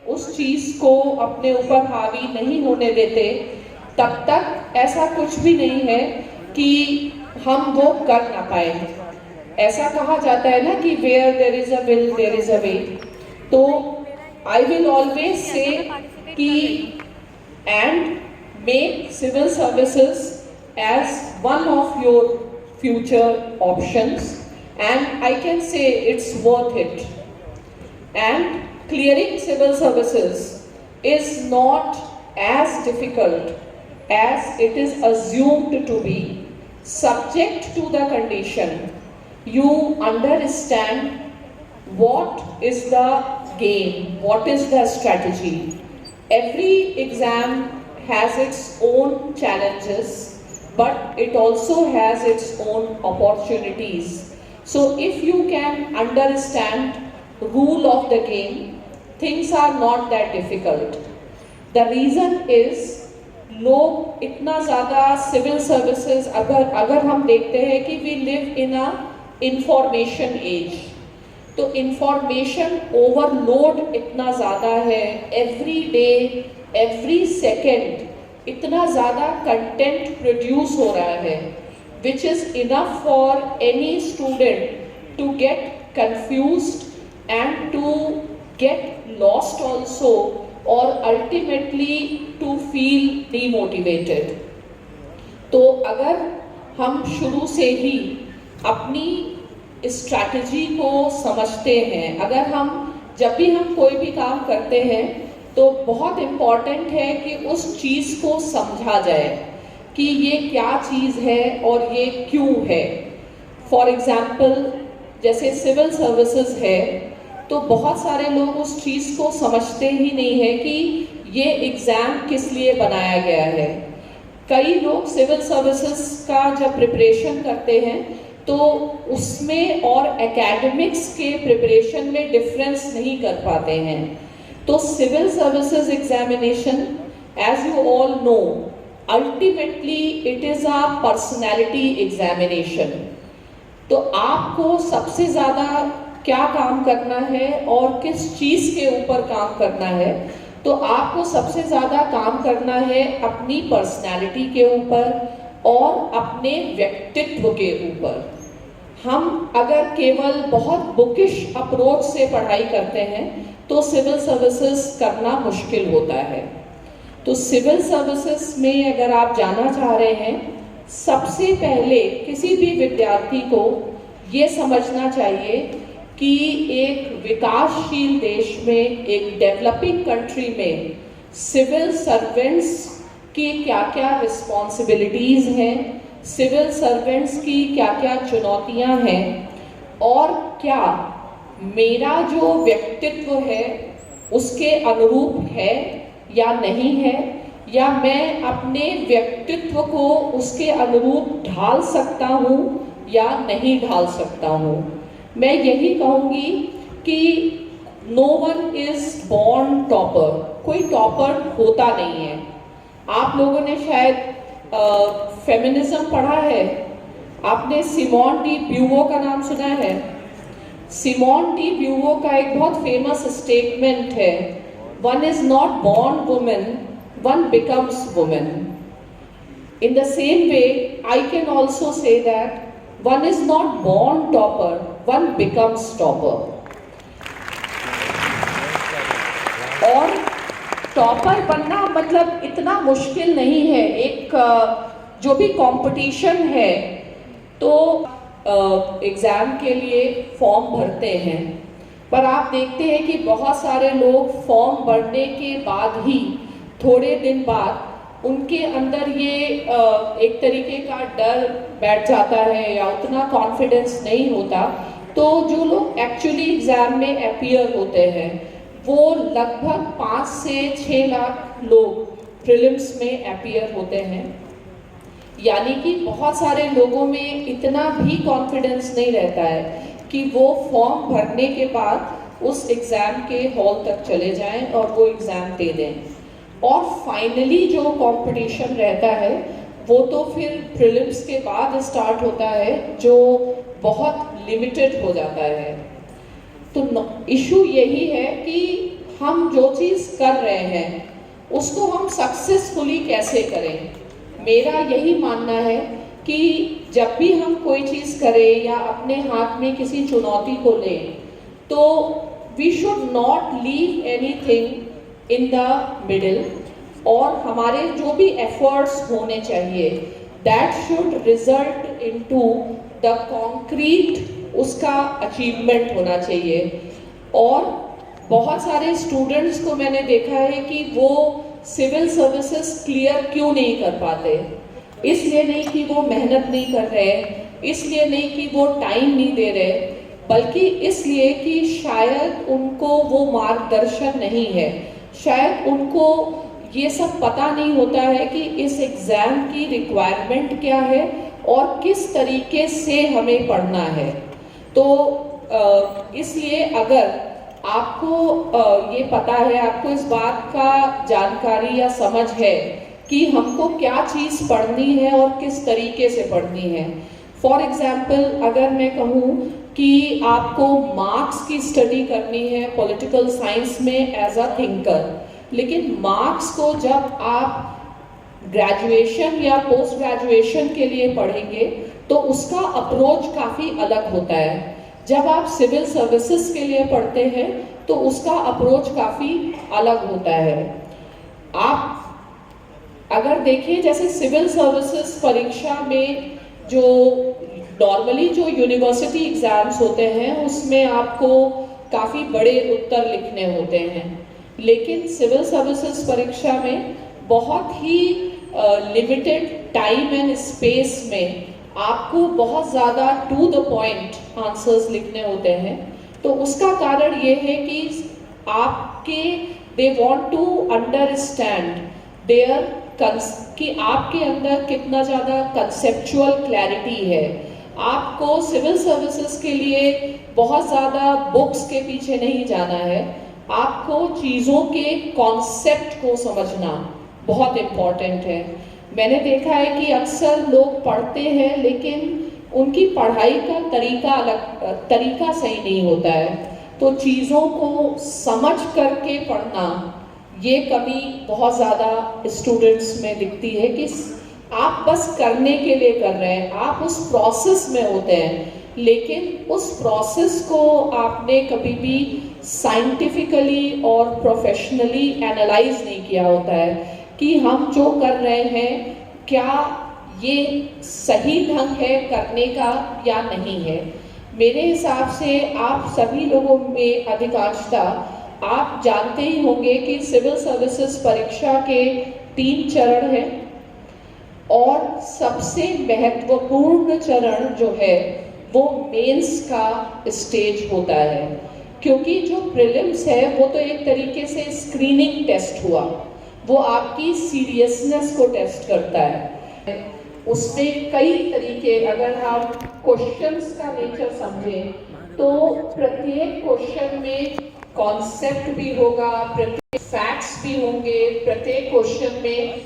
उस चीज को अपने ऊपर हावी नहीं होने देते, तब तक ऐसा कुछ भी नहीं है कि हम वो कर ना पाए। ऐसा कहा जाता है ना कि where there is a will there is a way. तो आई विल ऑलवेज से कि and make civil services as one of your future options, and I can say it's worth it. And clearing civil services is not as difficult as it is assumed to be, subject to the condition you understand what is the game, what is the strategy. Every exam has its own challenges, but it also has its own opportunities. So if you can understand rule of the game, things are not that difficult. The reason is लोग इतना ज़्यादा civil services अगर हम देखते हैं कि we live in a information age, तो information overload इतना ज़्यादा है, एवरी डे एवरी सेकेंड इतना ज़्यादा कंटेंट प्रोड्यूस हो रहा है, which is enough for any student to get confused and to get lost also, और अल्टीमेटली टू फील डीमोटिवेटेड। तो अगर हम शुरू से ही अपनी स्ट्रैटेजी को समझते हैं, अगर हम जब भी हम कोई भी काम करते हैं तो बहुत इम्पॉर्टेंट है कि उस चीज़ को समझा जाए कि ये क्या चीज़ है और ये क्यों है। फॉर एग्ज़ाम्पल जैसे सिविल सर्विसेज है, तो बहुत सारे लोग उस चीज़ को समझते ही नहीं है कि ये एग्ज़ाम किस लिए बनाया गया है। कई लोग सिविल सर्विसेज का जब प्रिपरेशन करते हैं तो उसमें और एकेडमिक्स के प्रिपरेशन में डिफरेंस नहीं कर पाते हैं। तो civil services examination, as you all know, ultimately it is a personality examination. तो आपको सबसे ज़्यादा क्या काम करना है और किस चीज़ के ऊपर काम करना है, तो आपको सबसे ज़्यादा काम करना है अपनी पर्सनैलिटी के ऊपर और अपने व्यक्तित्व के ऊपर। हम अगर केवल बहुत बुकिश अप्रोच से पढ़ाई करते हैं तो सिविल सर्विसेज करना मुश्किल होता है। तो सिविल सर्विसेज में अगर आप जाना चाह रहे हैं, सबसे पहले किसी भी विद्यार्थी को ये समझना चाहिए कि एक विकासशील देश में, एक डेवलपिंग कंट्री में सिविल सर्वेंट्स की क्या क्या रिस्पॉन्सिबिलिटीज़ हैं, सिविल सर्वेंट्स की क्या क्या चुनौतियां हैं, और क्या मेरा जो व्यक्तित्व है उसके अनुरूप है या नहीं है, या मैं अपने व्यक्तित्व को उसके अनुरूप ढाल सकता हूँ या नहीं ढाल सकता हूँ। मैं यही कहूँगी कि no one is born topper, कोई टॉपर होता नहीं है। आप लोगों ने शायद फेमिनिज्म पढ़ा है, आपने सिमोन डी ब्यूवो का नाम सुना है। सिमोन डी ब्यूवो का एक बहुत फेमस स्टेटमेंट है, one is not born women, one becomes women. In the same way I can also say that one is not born topper, one becomes topper. और topper बनना मतलब इतना मुश्किल नहीं है। एक जो भी कंपटीशन है तो एग्ज़ाम के लिए फॉर्म भरते हैं, पर आप देखते हैं कि बहुत सारे लोग फॉर्म भरने के बाद ही थोड़े दिन बाद उनके अंदर ये एक तरीके का डर बैठ जाता है या उतना कॉन्फिडेंस नहीं होता। तो जो लोग एक्चुअली एग्ज़ाम में अपीयर होते हैं वो लगभग 5 से 6 लाख लोग प्रीलिम्स में अपीयर होते हैं, यानी कि बहुत सारे लोगों में इतना भी कॉन्फिडेंस नहीं रहता है कि वो फॉर्म भरने के बाद उस एग्ज़ाम के हॉल तक चले जाएं और वो एग्ज़ाम दे दें। और फाइनली जो कंपटीशन रहता है वो तो फिर प्रीलिम्स के बाद स्टार्ट होता है, जो बहुत लिमिटेड हो जाता है। तो इशू यही है कि हम जो चीज़ कर रहे हैं उसको हम सक्सेसफुली कैसे करें। मेरा यही मानना है कि जब भी हम कोई चीज़ करें या अपने हाथ में किसी चुनौती को लें तो we should not leave anything in the middle, और हमारे जो भी एफर्ट्स होने चाहिए that should result into the concrete, उसका अचीवमेंट होना चाहिए। और बहुत सारे स्टूडेंट्स को मैंने देखा है कि वो सिविल सर्विसेज क्लियर क्यों नहीं कर पाते। इसलिए नहीं कि वो मेहनत नहीं कर रहे, इसलिए नहीं कि वो टाइम नहीं दे रहे, बल्कि इसलिए कि शायद उनको वो मार्गदर्शन नहीं है, शायद उनको ये सब पता नहीं होता है कि इस एग्ज़ाम की रिक्वायरमेंट क्या है और किस तरीके से हमें पढ़ना है। तो इसलिए अगर आपको ये पता है, आपको इस बात का जानकारी या समझ है कि हमको क्या चीज़ पढ़नी है और किस तरीके से पढ़नी है। फॉर एग्जाम्पल अगर मैं कहूँ कि आपको मार्क्स की स्टडी करनी है पॉलिटिकल साइंस में एज अ थिंकर, लेकिन मार्क्स को जब आप ग्रेजुएशन या पोस्ट ग्रेजुएशन के लिए पढ़ेंगे तो उसका अप्रोच काफ़ी अलग होता है। जब आप सिविल सर्विसेज के लिए पढ़ते हैं तो उसका अप्रोच काफ़ी अलग होता है। आप अगर देखिए जैसे सिविल सर्विसेज परीक्षा में जो नॉर्मली जो यूनिवर्सिटी एग्ज़ाम्स होते हैं उसमें आपको काफ़ी बड़े उत्तर लिखने होते हैं, लेकिन सिविल सर्विसेज परीक्षा में बहुत ही लिमिटेड टाइम एंड स्पेस में आपको बहुत ज़्यादा टू द पॉइंट आंसर्स लिखने होते हैं। तो उसका कारण ये है कि आपके they want to understand there कि आपके अंदर कितना ज़्यादा कंसेप्चुअल क्लैरिटी है। आपको सिविल सर्विसेज के लिए बहुत ज़्यादा बुक्स के पीछे नहीं जाना है, आपको चीज़ों के कॉन्सेप्ट को समझना बहुत इम्पॉर्टेंट है। मैंने देखा है कि अक्सर लोग पढ़ते हैं लेकिन उनकी पढ़ाई का तरीका सही नहीं होता है, तो चीज़ों को समझ करके पढ़ना ये कमी बहुत ज़्यादा स्टूडेंट्स में दिखती है कि आप बस करने के लिए कर रहे हैं, आप उस प्रोसेस में होते हैं, लेकिन उस प्रोसेस को आपने कभी भी साइंटिफिकली और प्रोफेशनली एनालाइज नहीं किया होता है कि हम जो कर रहे हैं क्या ये सही ढंग है करने का या नहीं है। मेरे हिसाब से आप सभी लोगों में अधिकांशतः आप जानते ही होंगे कि सिविल सर्विसेज परीक्षा के 3 चरण हैं और सबसे महत्वपूर्ण चरण जो है वो मेंस का स्टेज होता है, क्योंकि जो प्रीलिम्स है वो तो एक तरीके से स्क्रीनिंग टेस्ट हुआ, वो आपकी सीरियसनेस को टेस्ट करता है। उसमें कई तरीके, अगर हम क्वेश्चंस का नेचर समझें तो प्रत्येक क्वेश्चन में कॉन्सेप्ट भी होगा, प्रत्येक फैक्ट्स भी होंगे, प्रत्येक क्वेश्चन में